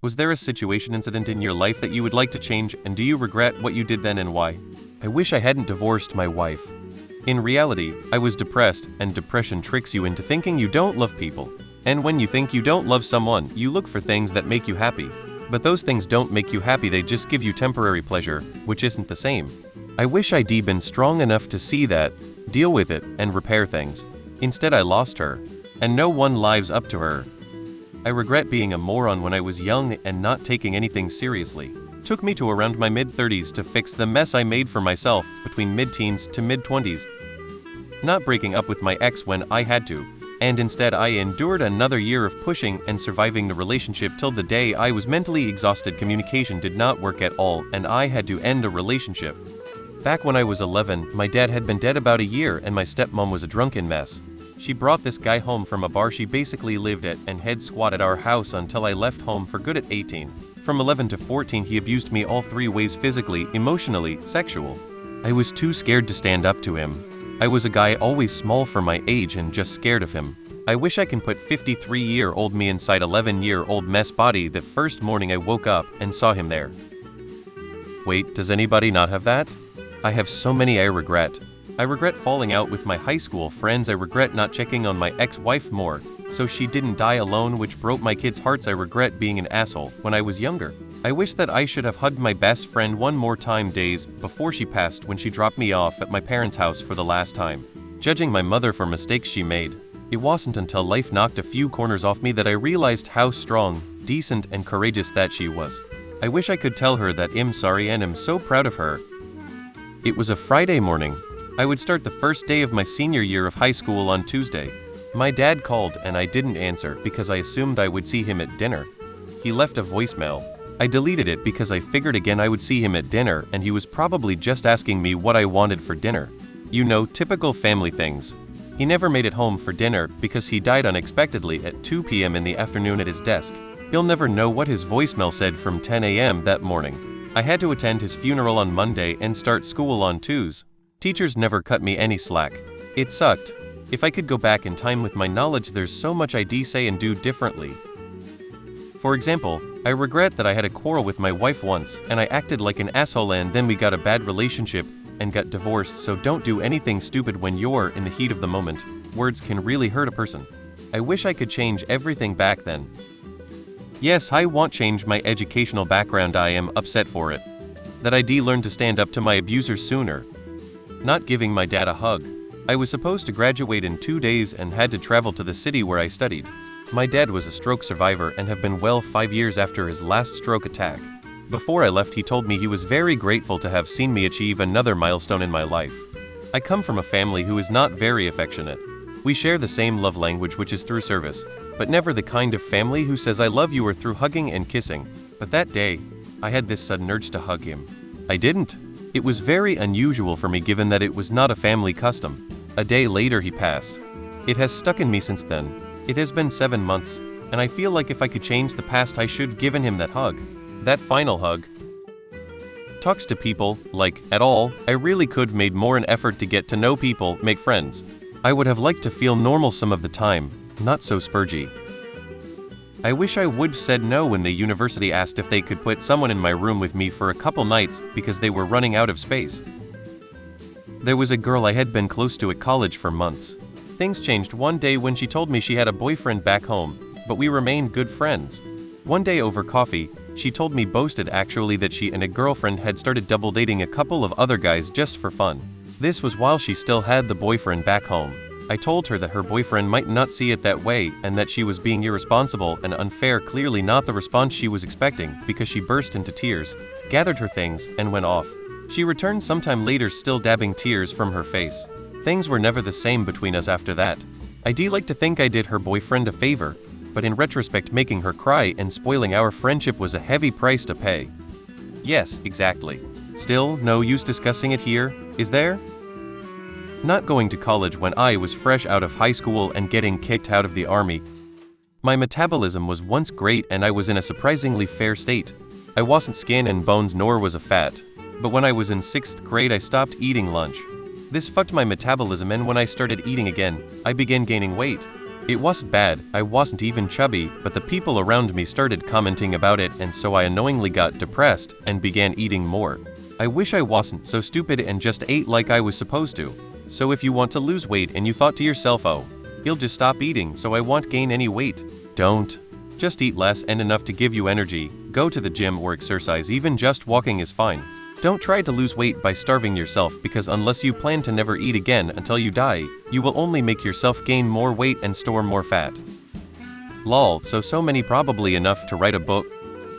Was there a situation incident in your life that you would like to change, and do you regret what you did then and why? I wish I hadn't divorced my wife. In reality, I was depressed, and depression tricks you into thinking you don't love people. And when you think you don't love someone, you look for things that make you happy. But those things don't make you happy, they just give you temporary pleasure, which isn't the same. I wish I'd been strong enough to see that, deal with it, and repair things. Instead I lost her, and no one lives up to her. I regret being a moron when I was young and not taking anything seriously. Took me to around my mid-30s to fix the mess I made for myself between mid-teens to mid-20s. Not breaking up with my ex when I had to, and instead I endured another year of pushing and surviving the relationship till the day I was mentally exhausted. Communication did not work at all, and I had to end the relationship. Back when I was 11, my dad had been dead about a year and my stepmom was a drunken mess. She brought this guy home from a bar she basically lived at and head squat at our house until I left home for good at 18. From 11 to 14 he abused me all three ways: physically, emotionally, sexual. I was too scared to stand up to him. I was a guy always small for my age and just scared of him. I wish I can put 53-year-old me inside 11-year-old mess body the first morning I woke up and saw him there. Wait, does anybody not have that? I have so many I regret. I regret falling out with my high school friends. I regret not checking on my ex-wife more, so she didn't die alone, which broke my kids' hearts. I regret being an asshole when I was younger. I wish that I should have hugged my best friend one more time days before she passed when she dropped me off at my parents' house for the last time. Judging my mother for mistakes she made. It wasn't until life knocked a few corners off me that I realized how strong, decent, and courageous that she was. I wish I could tell her that I'm sorry and am so proud of her. It was a Friday morning. I would start the first day of my senior year of high school on Tuesday. My dad called and I didn't answer because I assumed I would see him at dinner. He left a voicemail. I deleted it because I figured again I would see him at dinner and he was probably just asking me what I wanted for dinner. You know, typical family things. He never made it home for dinner because he died unexpectedly at 2 p.m. in the afternoon at his desk. He'll never know what his voicemail said from 10 a.m. that morning. I had to attend his funeral on Monday and start school on Tuesday. Teachers never cut me any slack. It sucked. If I could go back in time with my knowledge, there's so much I'd say and do differently. For example, I regret that I had a quarrel with my wife once and I acted like an asshole and then we got a bad relationship and got divorced. So don't do anything stupid when you're in the heat of the moment. Words can really hurt a person. I wish I could change everything back then. Yes, I want change my educational background. I am upset for it. That I learned to stand up to my abuser sooner. Not giving my dad a hug. I was supposed to graduate in 2 days and had to travel to the city where I studied. My dad was a stroke survivor and have been well 5 years after his last stroke attack. Before I left, he told me he was very grateful to have seen me achieve another milestone in my life. I come from a family who is not very affectionate. We share the same love language, which is through service, but never the kind of family who says I love you or through hugging and kissing. But that day, I had this sudden urge to hug him. I didn't. It was very unusual for me given that it was not a family custom. A day later he passed. It has stuck in me since then. It has been 7 months, and I feel like if I could change the past I should have given him that hug. That final hug. Talks to people, like, at all, I really could have made more an effort to get to know people, make friends. I would have liked to feel normal some of the time, not so spurgy. I wish I would said no when the university asked if they could put someone in my room with me for a couple nights because they were running out of space. There was a girl I had been close to at college for months. Things changed one day when she told me she had a boyfriend back home, but we remained good friends. One day over coffee, she told me boasted actually that she and a girlfriend had started double dating a couple of other guys just for fun. This was while she still had the boyfriend back home. I told her that her boyfriend might not see it that way and that she was being irresponsible and unfair, clearly not the response she was expecting, because she burst into tears, gathered her things, and went off. She returned sometime later still dabbing tears from her face. Things were never the same between us after that. I do like to think I did her boyfriend a favor, but in retrospect making her cry and spoiling our friendship was a heavy price to pay. Yes, exactly. Still, no use discussing it here, is there? Not going to college when I was fresh out of high school and getting kicked out of the army. My metabolism was once great and I was in a surprisingly fair state. I wasn't skin and bones nor was a fat. But when I was in 6th grade I stopped eating lunch. This fucked my metabolism and when I started eating again, I began gaining weight. It wasn't bad, I wasn't even chubby, but the people around me started commenting about it, and so I unknowingly got depressed and began eating more. I wish I wasn't so stupid and just ate like I was supposed to. So if you want to lose weight and you thought to yourself, oh, he'll just stop eating so I won't gain any weight. Don't. Just eat less and enough to give you energy, go to the gym or exercise, even just walking is fine. Don't try to lose weight by starving yourself, because unless you plan to never eat again until you die, you will only make yourself gain more weight and store more fat. Lol, so many, probably enough to write a book.